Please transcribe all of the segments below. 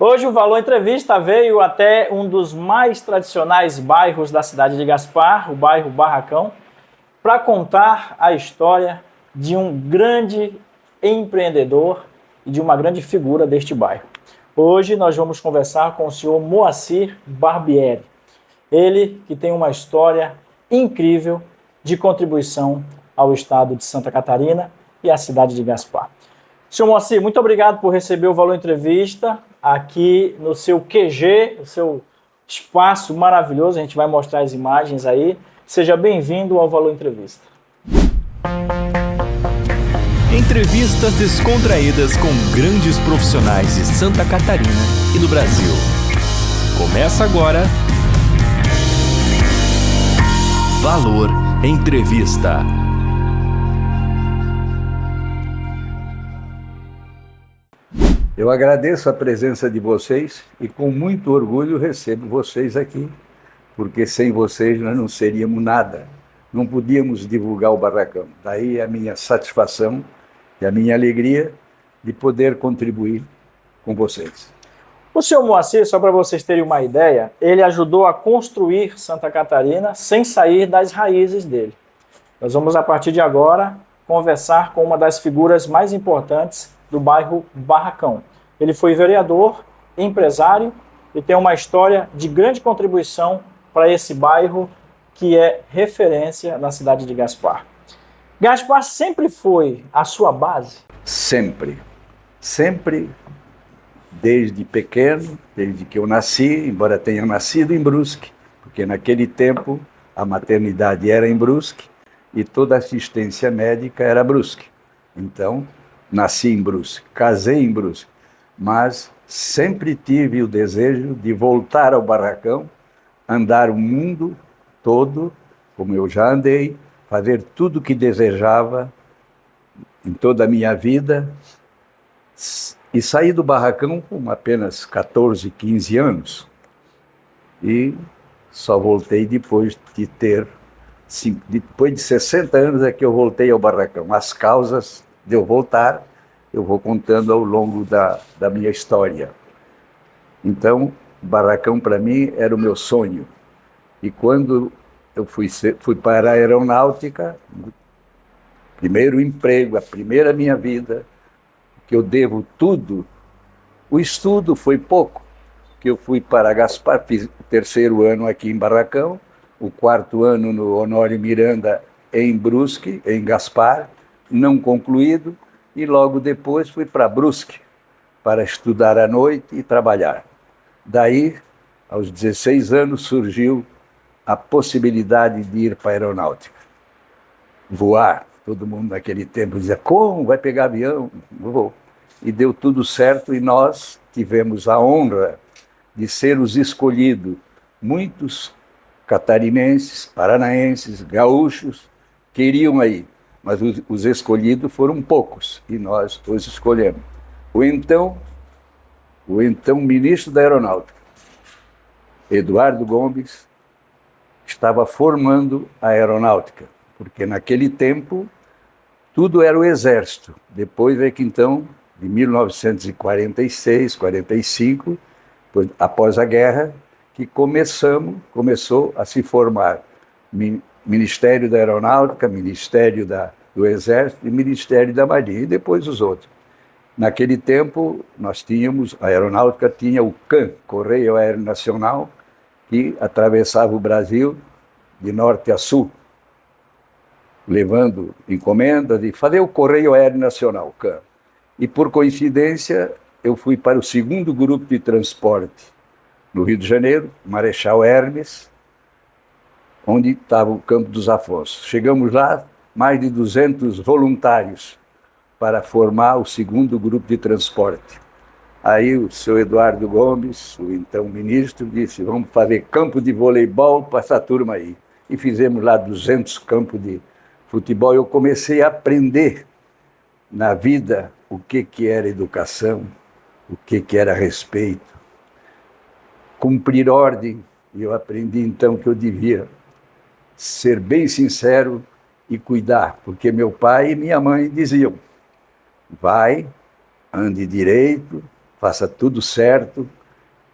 Hoje o Valor Entrevista veio até um dos mais tradicionais bairros da cidade de Gaspar, o bairro Barracão, para contar a história de um grande empreendedor e de uma grande figura deste bairro. Hoje nós vamos conversar com o senhor Moacir Barbieri. Ele que tem uma história incrível de contribuição ao estado de Santa Catarina e à cidade de Gaspar. Senhor Moacir, muito obrigado por receber o Valor Entrevista aqui no seu QG, o seu espaço maravilhoso. A gente vai mostrar as imagens aí. Seja bem-vindo ao Valor Entrevista. Entrevistas descontraídas com grandes profissionais de Santa Catarina e do Brasil. Começa agora Valor Entrevista. Eu agradeço a presença de vocês e com muito orgulho recebo vocês aqui, porque sem vocês nós não seríamos nada, não podíamos divulgar o Barracão. Daí a minha satisfação e a minha alegria de poder contribuir com vocês. O senhor Moacir, só para vocês terem uma ideia, ele ajudou a construir Santa Catarina sem sair das raízes dele. Nós vamos, a partir de agora, conversar com uma das figuras mais importantes do bairro Barracão. Ele foi vereador, empresário e tem uma história de grande contribuição para esse bairro que é referência na cidade de Gaspar. Gaspar sempre foi a sua base? Sempre. Sempre, desde pequeno, desde que eu nasci, embora tenha nascido em Brusque, porque naquele tempo a maternidade era em Brusque e toda assistência médica era Brusque. Então, nasci em Brusque, casei em Brusque, mas sempre tive o desejo de voltar ao Barracão, andar o mundo todo, como eu já andei, fazer tudo o que desejava em toda a minha vida e saí do Barracão com apenas 14, 15 anos e só voltei depois de 60 anos é que eu voltei ao Barracão. As causas de eu voltar, eu vou contando ao longo da minha história. Então, Barracão para mim era o meu sonho. E quando eu fui para a aeronáutica, primeiro emprego, a primeira minha vida, que eu devo tudo, o estudo foi pouco, que eu fui para Gaspar, fiz o terceiro ano aqui em Barracão, o quarto ano no Honório Miranda em Brusque, em Gaspar, não concluído, e logo depois fui para Brusque para estudar à noite e trabalhar. Daí, aos 16 anos, surgiu a possibilidade de ir para a aeronáutica. Voar, todo mundo naquele tempo dizia, como? Vai pegar avião? Vou. E deu tudo certo e nós tivemos a honra de ser os escolhidos. Muitos catarinenses, paranaenses, gaúchos queriam ir. Mas os escolhidos foram poucos, e nós os escolhemos. O então ministro da Aeronáutica, Eduardo Gomes, estava formando a aeronáutica, porque naquele tempo tudo era o exército. Depois é que então, de 1946, 45, após a guerra, que começou a se formar Ministério da Aeronáutica, Ministério do Exército e Ministério da Marinha, e depois os outros. Naquele tempo, a aeronáutica tinha o CAN, Correio Aéreo Nacional, que atravessava o Brasil de norte a sul, levando encomendas e fazer o Correio Aéreo Nacional, CAN. E por coincidência, eu fui para o segundo grupo de transporte no Rio de Janeiro, Marechal Hermes, onde estava o Campo dos Afonsos. Chegamos lá, mais de 200 voluntários para formar o segundo grupo de transporte. Aí o senhor Eduardo Gomes, o então ministro, disse, vamos fazer campo de voleibol para essa turma aí. E fizemos lá 200 campos de futebol. Eu comecei a aprender na vida o que era educação, o que era respeito, cumprir ordem. E eu aprendi então que eu devia ser bem sincero e cuidar, porque meu pai e minha mãe diziam, vai, ande direito, faça tudo certo,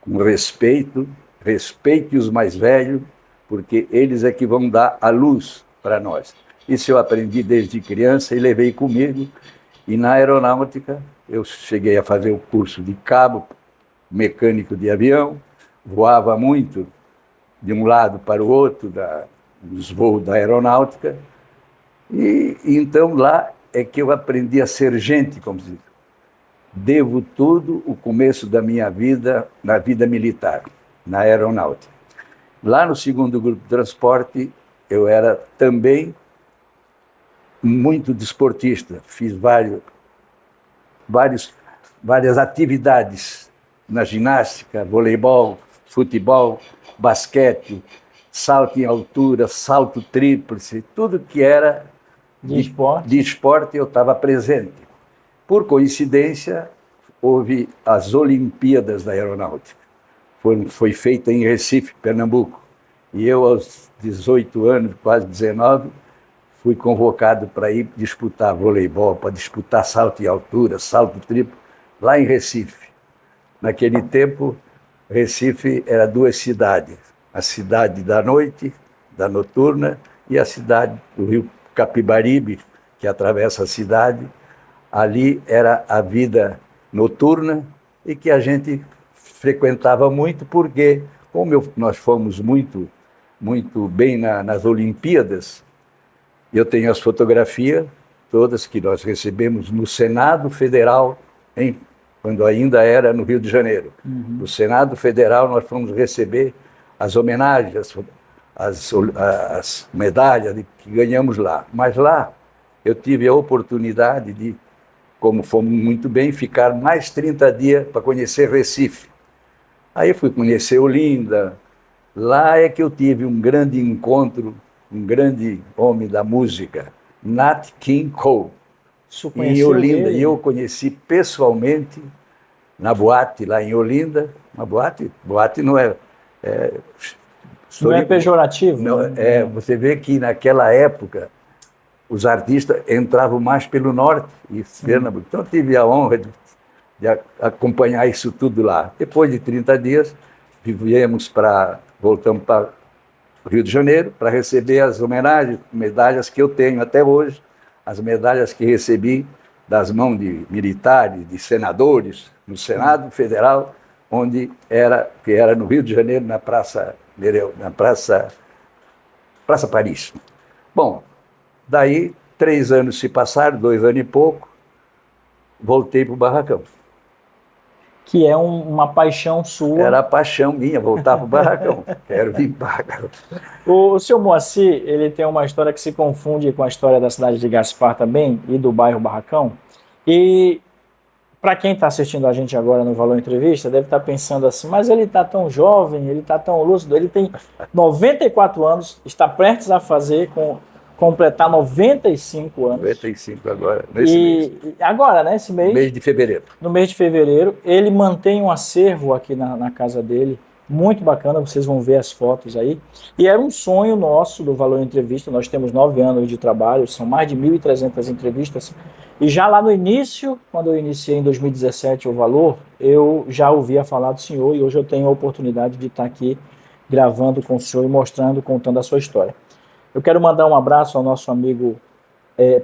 com respeito, respeite os mais velhos, porque eles é que vão dar a luz para nós. Isso eu aprendi desde criança e levei comigo. E na aeronáutica eu cheguei a fazer o curso de cabo, mecânico de avião, voava muito de um lado para o outro dos voos da aeronáutica. E então lá é que eu aprendi a ser gente, como se diz. Devo tudo o começo da minha vida na vida militar, na aeronáutica. Lá no segundo grupo de transporte, eu era também muito desportista. Fiz várias atividades na ginástica, voleibol, futebol, basquete, salto em altura, salto tríplice, tudo que era de esporte eu estava presente. Por coincidência, houve as Olimpíadas da Aeronáutica. Foi feita em Recife, Pernambuco. E eu, aos 18 anos, quase 19, fui convocado para ir disputar voleibol, para disputar salto em altura, salto triplo, lá em Recife. Naquele tempo, Recife era duas cidades. A cidade da noite, da noturna, e a cidade do Rio Capibaribe, que atravessa a cidade. Ali era a vida noturna e que a gente frequentava muito, porque, como nós fomos muito bem nas Olimpíadas, eu tenho as fotografias todas que nós recebemos no Senado Federal, quando ainda era no Rio de Janeiro. No Senado Federal nós fomos receber as homenagens, as medalhas que ganhamos lá. Mas lá eu tive a oportunidade de, como fomos muito bem, ficar mais 30 dias para conhecer Recife. Aí eu fui conhecer Olinda. Lá é que eu tive um grande encontro, um grande homem da música, Nat King Cole, em Olinda. E eu conheci pessoalmente na boate lá em Olinda. Uma boate não é... não é pejorativo. Não, você vê que naquela época os artistas entravam mais pelo norte e Pernambuco. Então eu tive a honra de acompanhar isso tudo lá. Depois de 30 dias, voltamos para o Rio de Janeiro para receber as homenagens, medalhas que eu tenho até hoje, as medalhas que recebi das mãos de militares, de senadores, no Senado Federal, que era no Rio de Janeiro, na Praça Paris. Bom, daí 3 anos se passaram, 2 anos e pouco, voltei para o Barracão. Que é uma paixão sua. Era a paixão minha, voltar para o Barracão. Quero vir para o Barracão. O seu Moacir, ele tem uma história que se confunde com a história da cidade de Gaspar também, e do bairro Barracão. E para quem está assistindo a gente agora no Valor Entrevista, deve estar pensando assim, mas ele está tão jovem, ele está tão lúcido, ele tem 94 anos, está prestes a completar 95 anos. 95 agora, nesse mês. Agora, né, esse mês? Mês de fevereiro. No mês de fevereiro. Ele mantém um acervo aqui na casa dele, muito bacana, vocês vão ver as fotos aí. E era um sonho nosso do Valor Entrevista, nós temos 9 anos de trabalho, são mais de 1.300 entrevistas. E já lá no início, quando eu iniciei em 2017 o Valor, eu já ouvia falar do senhor e hoje eu tenho a oportunidade de estar aqui gravando com o senhor e mostrando, contando a sua história. Eu quero mandar um abraço ao nosso amigo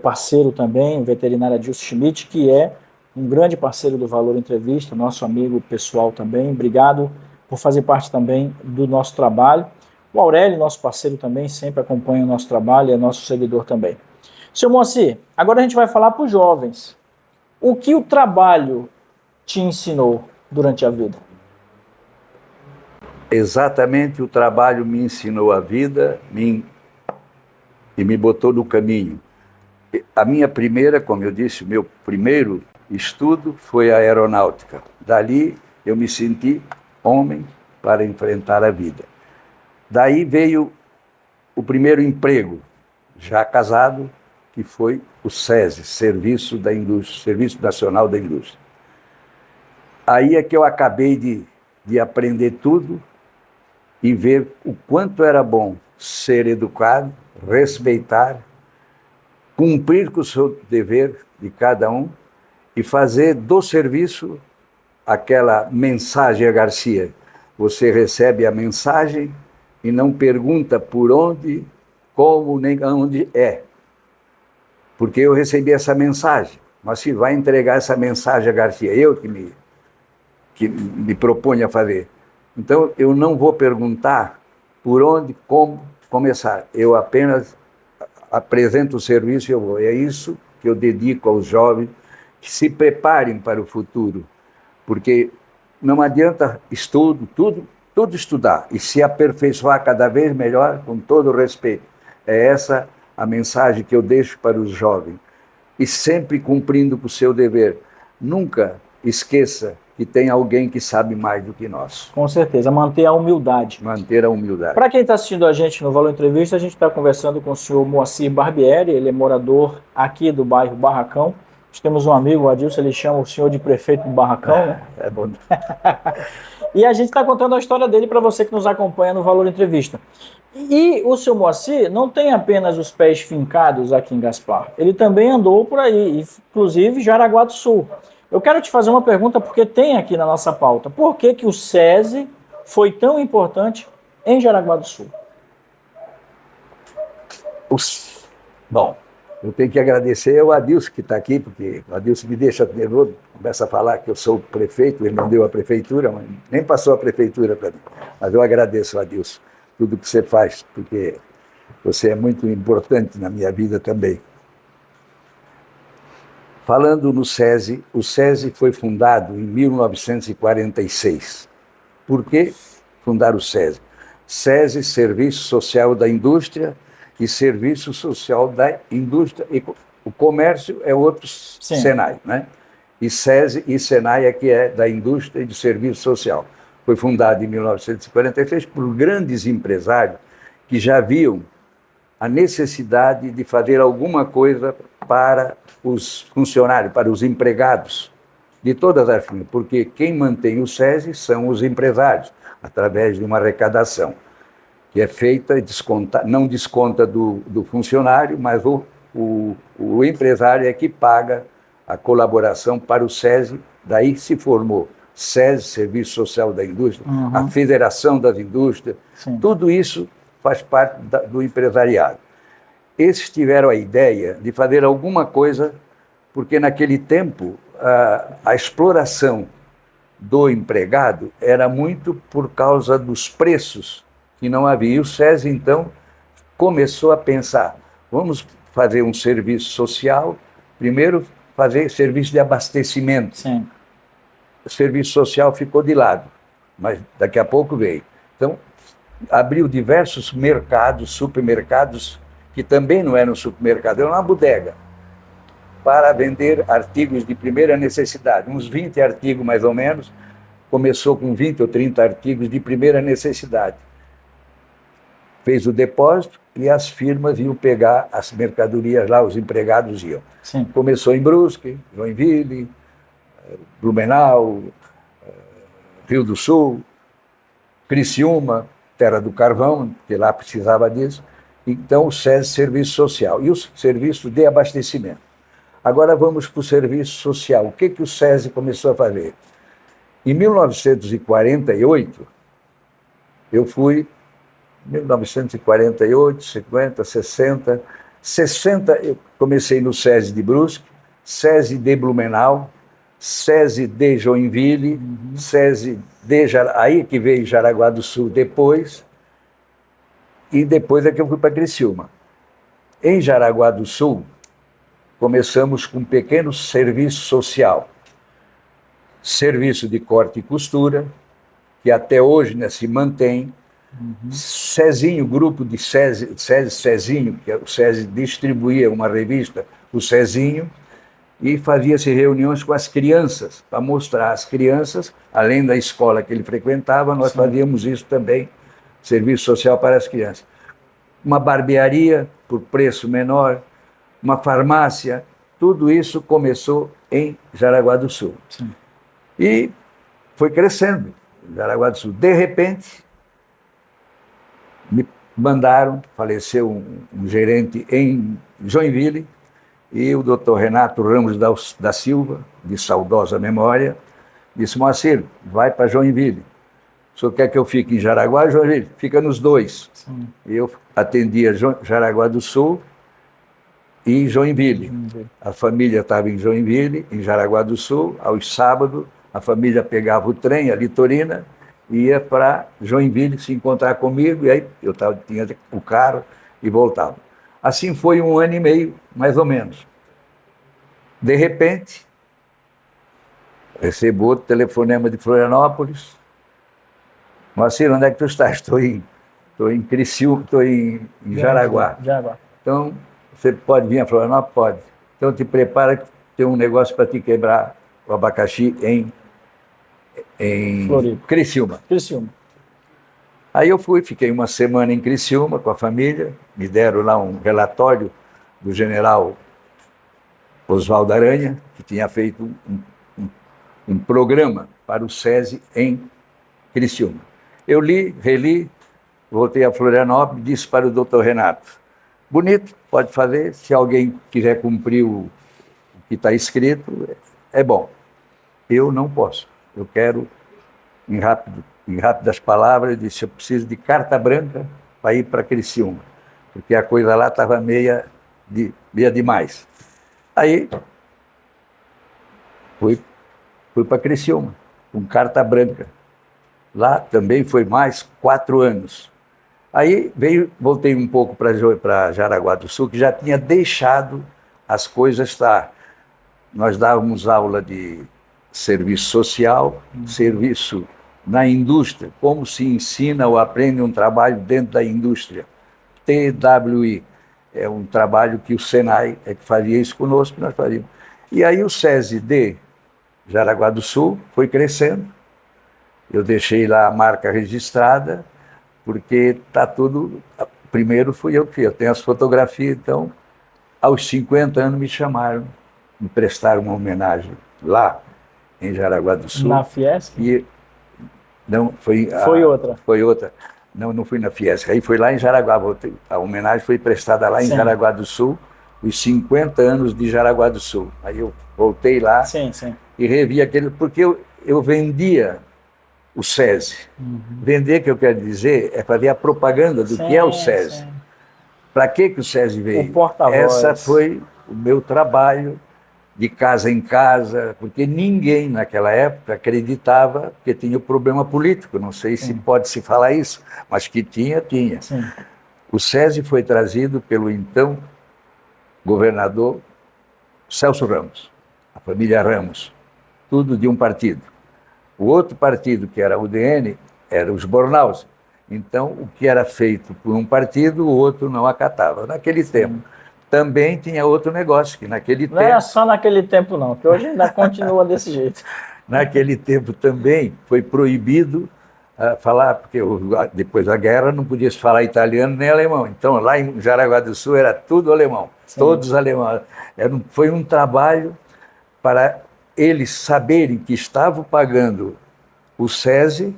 parceiro também, o veterinário Adilson Schmidt, que é um grande parceiro do Valor Entrevista, nosso amigo pessoal também. Obrigado por fazer parte também do nosso trabalho. O Aurélio, nosso parceiro também, sempre acompanha o nosso trabalho e é nosso seguidor também. Seu Moacir, agora a gente vai falar para os jovens. O que o trabalho te ensinou durante a vida? Exatamente, o trabalho me ensinou a vida e me botou no caminho. A minha primeira, como eu disse, o meu primeiro estudo foi a aeronáutica. Dali eu me senti homem para enfrentar a vida. Daí veio o primeiro emprego, já casado, que foi o SESI, Serviço Nacional da Indústria. Aí é que eu acabei de aprender tudo e ver o quanto era bom ser educado, respeitar, cumprir com o seu dever de cada um e fazer do serviço aquela mensagem a Garcia. Você recebe a mensagem e não pergunta por onde, como, nem onde é. Porque eu recebi essa mensagem. Mas se vai entregar essa mensagem a Garcia, eu que me proponho a fazer. Então, eu não vou perguntar por onde, como começar. Eu apenas apresento o serviço e eu vou. É isso que eu dedico aos jovens, que se preparem para o futuro. Porque não adianta estudo, tudo estudar e se aperfeiçoar cada vez melhor, com todo o respeito. É essa a mensagem que eu deixo para os jovens. E sempre cumprindo com o seu dever. Nunca esqueça que tem alguém que sabe mais do que nós. Com certeza, manter a humildade. Manter a humildade. Para quem está assistindo a gente no Valor Entrevista, a gente está conversando com o senhor Moacir Barbieri, ele é morador aqui do bairro Barracão. Nós temos um amigo, o Adilson, ele chama o senhor de prefeito do Barracão, né? É bom. E a gente está contando a história dele para você que nos acompanha no Valor Entrevista. E o seu Moacir não tem apenas os pés fincados aqui em Gaspar, ele também andou por aí, inclusive Jaraguá do Sul. Eu quero te fazer uma pergunta, porque tem aqui na nossa pauta. Por que que o SESI foi tão importante em Jaraguá do Sul? Bom, eu tenho que agradecer ao Adilson que está aqui, porque o Adilson me deixa nervoso, começa a falar que eu sou o prefeito, ele não deu a prefeitura, mas nem passou a prefeitura para mim. Mas eu agradeço, Adilson, tudo que você faz, porque você é muito importante na minha vida também. Falando no SESI, o SESI foi fundado em 1946. Por que fundar o SESI? SESI, Serviço Social da Indústria, e Serviço Social da Indústria. E o comércio é outro Senai, né? E SESI e Senai é que é da Indústria e do Serviço Social. Foi fundado em 1946 por grandes empresários que já viam a necessidade de fazer alguma coisa para os funcionários, para os empregados de todas as firmas, porque quem mantém o SESI são os empresários, através de uma arrecadação, que é feita, não desconta do funcionário, mas o empresário é que paga a colaboração para o SESI, daí se formou SESI, Serviço Social da Indústria, a Federação das Indústrias, tudo isso faz parte do empresariado. Esses tiveram a ideia de fazer alguma coisa, porque naquele tempo a exploração do empregado era muito por causa dos preços que não havia. E o SESI, então, começou a pensar, vamos fazer um serviço social, primeiro fazer serviço de abastecimento. Sim. O serviço social ficou de lado, mas daqui a pouco veio. Então, abriu diversos mercados, supermercados, que também não eram supermercados, era uma bodega, para vender artigos de primeira necessidade, uns 20 artigos mais ou menos, começou com 20 ou 30 artigos de primeira necessidade. Fez o depósito e as firmas iam pegar as mercadorias lá, os empregados iam. Sim. Começou em Brusque, Joinville, Blumenau, Rio do Sul, Criciúma, Terra do Carvão, que lá precisava disso. Então, o SESI, Serviço Social, e o Serviço de Abastecimento. Agora vamos para o Serviço Social. O que o SESI começou a fazer? Em 1948, eu fui, 1948, 50, 60, 60, eu comecei no SESI de Brusque, SESI de Blumenau, SESI de Joinville, SESI de aí que veio Jaraguá do Sul depois, e depois é que eu fui para Criciúma. Em Jaraguá do Sul, começamos com um pequeno serviço social. Serviço de corte e costura, que até hoje, né, se mantém. Cezinho, grupo de Cezinho, que o SESI distribuía uma revista, o Cezinho, e fazia-se reuniões com as crianças, para mostrar às crianças, além da escola que ele frequentava, nós fazíamos isso também, serviço social para as crianças. Uma barbearia por preço menor, uma farmácia, tudo isso começou em Jaraguá do Sul. Sim. E foi crescendo em Jaraguá do Sul. De repente, me mandaram, faleceu um gerente em Joinville, e o doutor Renato Ramos da Silva, de saudosa memória, Disse, Moacir, vai para Joinville. O senhor quer que eu fique em Jaraguá ou Joinville? Fica nos dois. Sim. Eu atendia Jaraguá do Sul e Joinville. A família estava em Joinville, em Jaraguá do Sul. Aos sábados, a família pegava o trem, a litorina, e ia para Joinville se encontrar comigo, e aí eu tinha o carro e voltava. Assim foi 1 ano e meio, mais ou menos. De repente, recebo outro telefonema de Florianópolis. Moacir, onde é que tu estás? Estou em Criciúma, estou em Jaraguá. Então, você pode vir a Florianópolis? Pode. Então, te prepara que tem um negócio para te quebrar o abacaxi em Criciúma. Aí eu fui, fiquei 1 semana em Criciúma com a família, me deram lá um relatório do general Oswaldo Aranha, que tinha feito um programa para o SESI em Criciúma. Eu li, reli, voltei a Florianópolis, disse para o doutor Renato, bonito, pode fazer, se alguém quiser cumprir o que está escrito, é bom. Eu não posso, eu quero, em rápidas palavras, eu disse, eu preciso de carta branca para ir para Criciúma, porque a coisa lá estava meia demais. Aí, fui para Criciúma, com carta branca. Lá também foi mais 4 anos. Aí voltei um pouco para Jaraguá do Sul, que já tinha deixado as coisas estar. Nós dávamos aula de serviço social, serviço na indústria, como se ensina ou aprende um trabalho dentro da indústria. TWI, é um trabalho que o Senai é que fazia isso conosco, nós fazíamos. E aí o SESI de Jaraguá do Sul foi crescendo. Eu deixei lá a marca registrada, porque está tudo... Primeiro fui eu que fiz, eu tenho as fotografias, então, aos 50 anos me chamaram, me prestaram uma homenagem lá, em Jaraguá do Sul. Na Fiesc? E não, foi outra. Foi outra. Não fui na Fiesc, aí foi lá em Jaraguá, a homenagem foi prestada lá em Jaraguá do Sul, os 50 anos de Jaraguá do Sul. Aí eu voltei lá e revi aquele, porque eu vendia o SESI. Vender, que eu quero dizer, é fazer a propaganda do que é o SESI. Para que o SESI veio? O porta-voz. Essa foi o meu trabalho, de casa em casa, porque ninguém naquela época acreditava que tinha o problema político. Não sei se pode se falar isso, mas que tinha. Sim. O SESI foi trazido pelo então governador Celso Ramos, a família Ramos, tudo de um partido. O outro partido, que era o UDN, era os Bornaus. Então, o que era feito por um partido, o outro não acatava. Naquele tempo, também tinha outro negócio, que naquele tempo... Não era só naquele tempo, não, que hoje ainda continua desse jeito. Naquele tempo também foi proibido falar, porque depois da guerra não podia se falar italiano nem alemão. Então, lá em Jaraguá do Sul era tudo alemão, todos alemães. Foi um trabalho para eles saberem que estavam pagando o SESI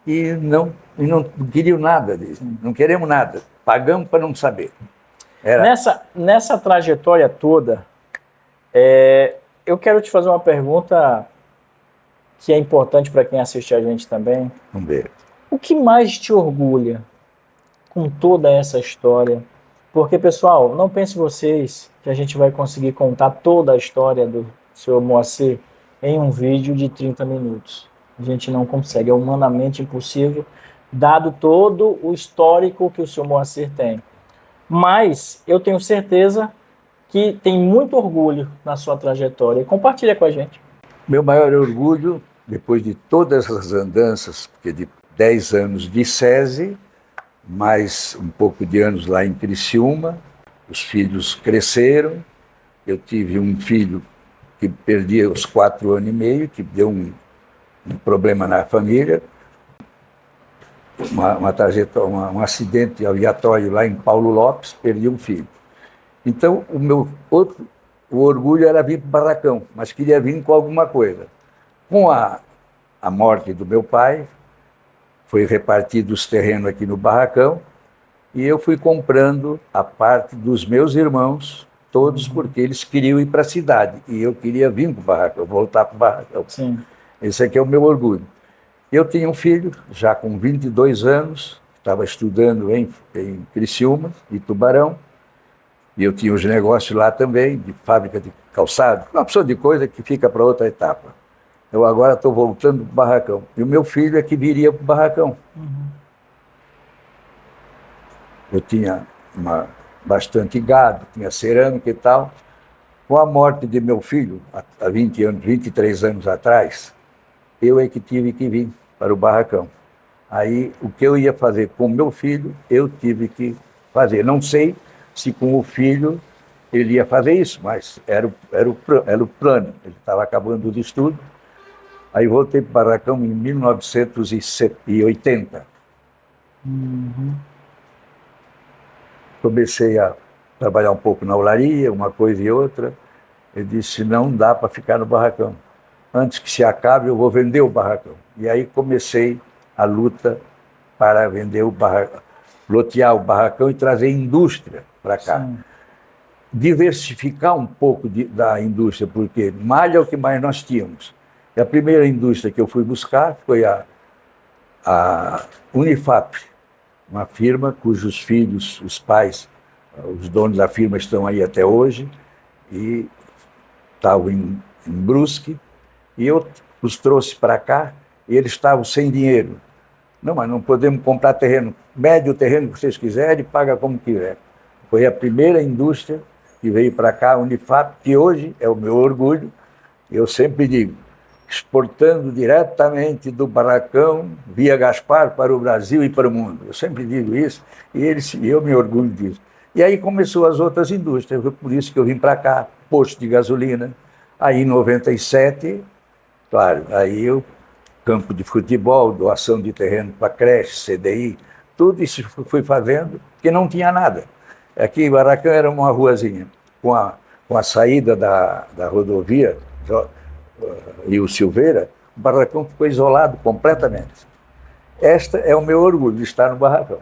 e não queriam nada disso, não queremos nada, pagamos para não saber. Nessa trajetória toda, eu quero te fazer uma pergunta que é importante para quem assiste a gente também. Vamos ver. O que mais te orgulha com toda essa história? Porque, pessoal, não pense vocês que a gente vai conseguir contar toda a história do senhor Moacir em um vídeo de 30 minutos. A gente não consegue, é humanamente impossível, dado todo o histórico que o senhor Moacir tem. Mas eu tenho certeza que tem muito orgulho na sua trajetória. Compartilha com a gente. Meu maior orgulho, depois de todas as andanças, porque de 10 anos de SESI, mais um pouco de anos lá em Criciúma, os filhos cresceram, eu tive um filho que perdi aos 4 anos e meio, que deu um problema na família, um acidente aviatório lá em Paulo Lopes, perdi um filho. Então, o orgulho era vir para o Barracão, mas queria vir com alguma coisa. Com a morte do meu pai, foi repartido os terrenos aqui no Barracão, e eu fui comprando a parte dos meus irmãos, todos porque eles queriam ir para a cidade, e eu queria vir para o Barracão, voltar para o Barracão. Sim. Esse aqui é o meu orgulho. Eu tinha um filho, já com 22 anos, estava estudando em Criciúma, em Tubarão, e eu tinha os negócios lá também, de fábrica de calçado, uma opção de coisa que fica para outra etapa. Eu agora estou voltando para o barracão. E o meu filho é que viria para o barracão. Eu tinha bastante gado, tinha cerâmica e tal. Com a morte de meu filho, há 20 anos, 23 anos atrás, eu é que tive que vir para o barracão. Aí, o que eu ia fazer com o meu filho, eu tive que fazer. Não sei se com o filho ele ia fazer isso, mas era o plano. Ele estava acabando de estudo. Aí voltei para o barracão em 1980. Comecei a trabalhar um pouco na olaria, uma coisa e outra. Eu disse, não dá para ficar no barracão. Antes que se acabe, eu vou vender o barracão. E aí comecei a luta para vender o barracão, lotear o barracão e trazer indústria para cá. Sim. Diversificar um pouco da indústria, porque malha é o que mais nós tínhamos. E a primeira indústria que eu fui buscar foi a Unifap, uma firma cujos filhos, os pais, os donos da firma estão aí até hoje, e estavam em Brusque, e eu os trouxe para cá, e eles estavam sem dinheiro. Não, mas não podemos comprar terreno. Mede o terreno que vocês quiserem e paga como quiser. Foi a primeira indústria que veio para cá, a Unifap, que hoje é o meu orgulho. Eu sempre digo, exportando diretamente do barracão, via Gaspar, para o Brasil e para o mundo. Eu sempre digo isso, e eu me orgulho disso. E aí começou as outras indústrias, por isso que eu vim para cá, posto de gasolina. Aí em 97, claro, aí eu, campo de futebol, doação de terreno para creche, CDI, tudo isso fui fazendo, porque não tinha nada. Aqui em Barracão era uma ruazinha, com a saída da rodovia, e o Silveira, o barracão ficou isolado completamente. Este é o meu orgulho, de estar no barracão.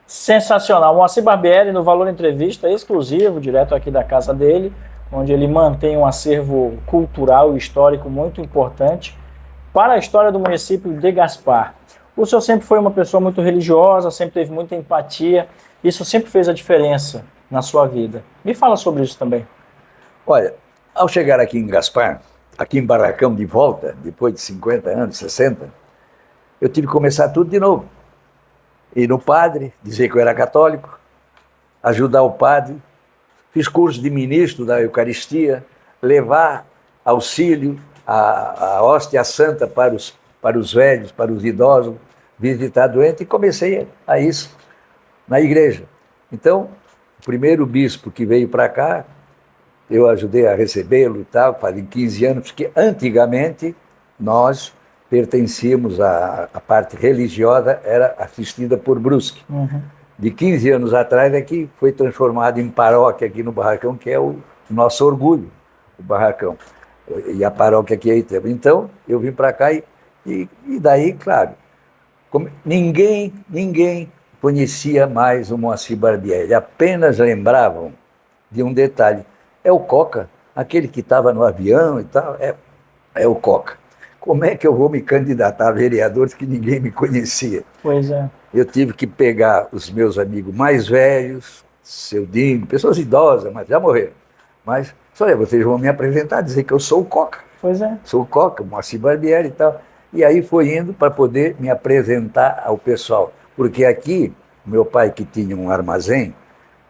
Sensacional. Moacir Barbieri, no Valor Entrevista, exclusivo, direto aqui da casa dele, onde ele mantém um acervo cultural e histórico muito importante para a história do município de Gaspar. O senhor sempre foi uma pessoa muito religiosa, sempre teve muita empatia, isso sempre fez a diferença na sua vida. Me fala sobre isso também. Olha, ao chegar aqui em Gaspar, aqui em Barracão de volta, depois de 50 anos, 60, eu tive que começar tudo de novo. Ir no padre, dizer que eu era católico, ajudar o padre, fiz curso de ministro da Eucaristia, levar auxílio, a hóstia santa para os velhos, para os idosos, visitar doente, e comecei a isso na igreja. Então, o primeiro bispo que veio para cá, eu ajudei a recebê-lo e tal, fazem 15 anos, porque antigamente nós pertencíamos à parte religiosa, era assistida por Brusque. De 15 anos atrás é que foi transformado em paróquia aqui no Barracão, que é o nosso orgulho, o Barracão. E a paróquia aqui é Itema. Então, eu vim para cá e daí, claro, ninguém conhecia mais o Moacir Barbieri, apenas lembravam de um detalhe. É o Coca, aquele que estava no avião e tal, é o Coca. Como é que eu vou me candidatar a vereador que ninguém me conhecia? Pois é. Eu tive que pegar os meus amigos mais velhos, seu Dingo, pessoas idosas, mas já morreram. Mas, olha, vocês vão me apresentar, dizer que eu sou o Coca. Pois é. Sou o Coca, o Moacir Barbieri e tal. E aí foi indo para poder me apresentar ao pessoal. Porque aqui, meu pai que tinha um armazém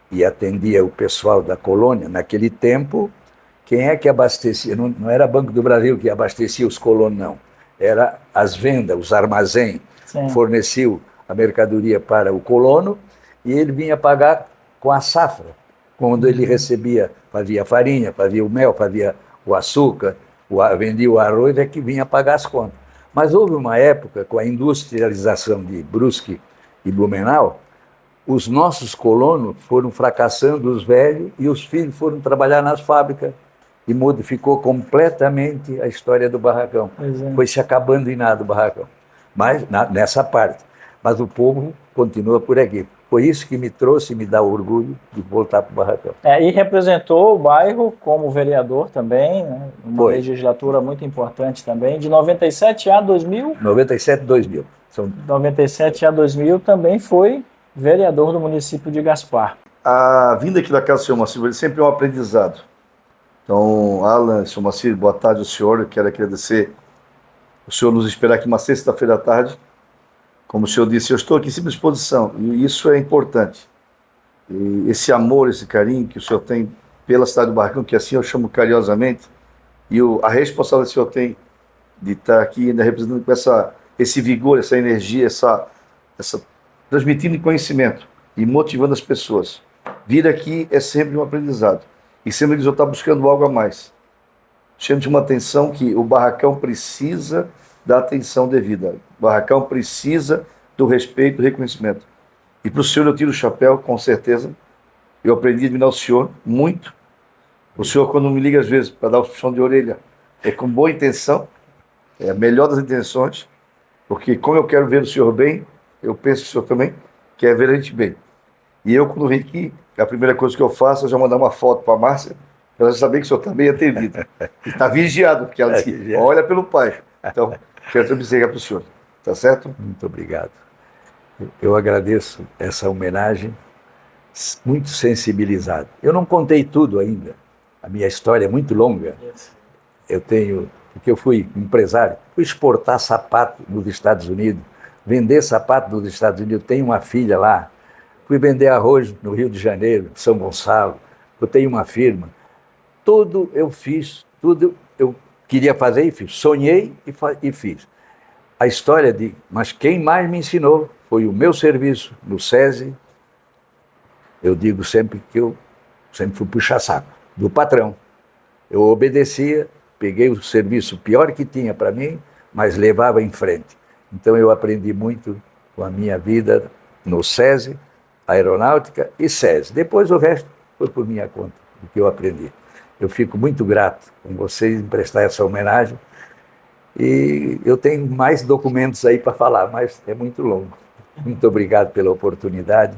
e atendia o pessoal da colônia, naquele tempo, quem é que abastecia? Não era Banco do Brasil que abastecia os colonos, não. Era as vendas, os armazéns, forneciam a mercadoria para o colono e ele vinha pagar com a safra. Quando ele recebia, fazia farinha, fazia o mel, fazia o açúcar, vendia o arroz, é que vinha pagar as contas. Mas houve uma época, com a industrialização de Brusque e Blumenau, os nossos colonos foram fracassando, os velhos, e os filhos foram trabalhar nas fábricas, e modificou completamente a história do barracão. Foi se acabando em nada o barracão, mas nessa parte. Mas o povo continua por aqui. Foi isso que me trouxe e me dá orgulho de voltar para o Barracão. E representou o bairro como vereador também, né? Uma legislatura muito importante também, de 97 a 2000. 97 a 2000. 97 a 2000 também foi vereador do município de Gaspar. A vinda aqui da casa do senhor Moacir sempre é um aprendizado. Então, Alan, senhor Moacir, boa tarde ao senhor. Eu quero agradecer o senhor nos esperar aqui uma sexta-feira à tarde. Como o senhor disse, eu estou aqui sempre à disposição, e isso é importante. E esse amor, esse carinho que o senhor tem pela cidade do Barracão, que assim eu chamo carinhosamente, e a responsabilidade que o senhor tem de estar aqui ainda representando com esse vigor, essa energia, essa transmitindo conhecimento e motivando as pessoas. Vir aqui é sempre um aprendizado. E sempre eles vão estar buscando algo a mais. Chama-te uma atenção que o Barracão precisa da atenção devida. O Barracão precisa do respeito, do reconhecimento. E para o senhor eu tiro o chapéu, com certeza. Eu aprendi a admirar o senhor muito. O senhor, quando me liga às vezes para dar um puxão de orelha, é com boa intenção, é a melhor das intenções, porque como eu quero ver o senhor bem, eu penso que o senhor também quer ver a gente bem. E eu, quando vim aqui, a primeira coisa que eu faço é já mandar uma foto para a Márcia, para ela saber que o senhor está bem atendido. E está vigiado, porque ela disse, olha pelo pai. Então, quero transmitir para o senhor. Tá certo? Muito obrigado. Eu agradeço essa homenagem, muito sensibilizado. Eu não contei tudo ainda. A minha história é muito longa. Porque eu fui empresário, fui exportar sapato nos Estados Unidos, vender sapato nos Estados Unidos. Eu tenho uma filha lá. Fui vender arroz no Rio de Janeiro, São Gonçalo. Eu tenho uma firma. Tudo eu fiz, tudo eu queria fazer e fiz. Sonhei e fiz. A história mas quem mais me ensinou foi o meu serviço no SESI. Eu digo sempre que eu sempre fui puxa-saco do patrão. Eu obedecia, peguei o serviço pior que tinha para mim, mas levava em frente. Então eu aprendi muito com a minha vida no SESI, Aeronáutica e SESI. Depois o resto foi por minha conta, do que eu aprendi. Eu fico muito grato com vocês em prestar essa homenagem. E eu tenho mais documentos aí para falar, mas é muito longo. Muito obrigado pela oportunidade.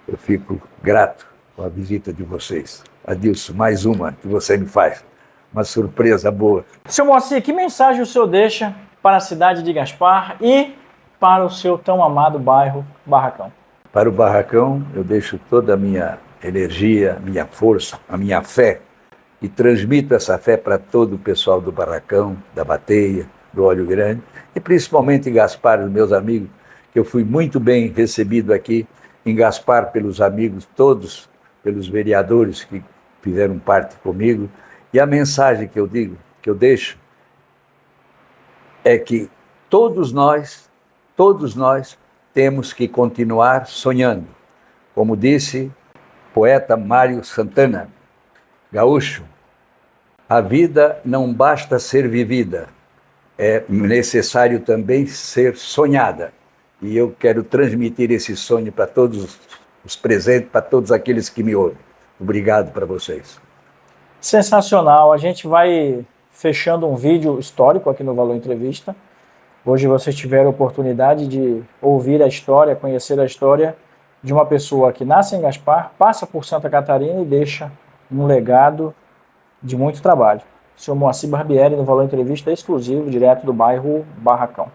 Eu fico grato com a visita de vocês. Adilson, mais uma que você me faz. Uma surpresa boa. Seu Moacir, que mensagem o senhor deixa para a cidade de Gaspar e para o seu tão amado bairro Barracão? Para o Barracão, eu deixo toda a minha energia, minha força, a minha fé, e transmito essa fé para todo o pessoal do Barracão, da Bateia, do Olho Grande, e principalmente em Gaspar, os meus amigos, que eu fui muito bem recebido aqui em Gaspar pelos amigos, todos, pelos vereadores que fizeram parte comigo. E a mensagem que eu deixo, é que todos nós temos que continuar sonhando. Como disse o poeta Mário Santana, gaúcho, a vida não basta ser vivida, é necessário também ser sonhada. E eu quero transmitir esse sonho para todos os presentes, para todos aqueles que me ouvem. Obrigado para vocês. Sensacional. A gente vai fechando um vídeo histórico aqui no Valor Entrevista. Hoje vocês tiveram a oportunidade de ouvir a história, conhecer a história de uma pessoa que nasce em Gaspar, passa por Santa Catarina e deixa um legado de muito trabalho. O senhor Moacir Barbieri no Valor Entrevista exclusivo, direto do bairro Barracão.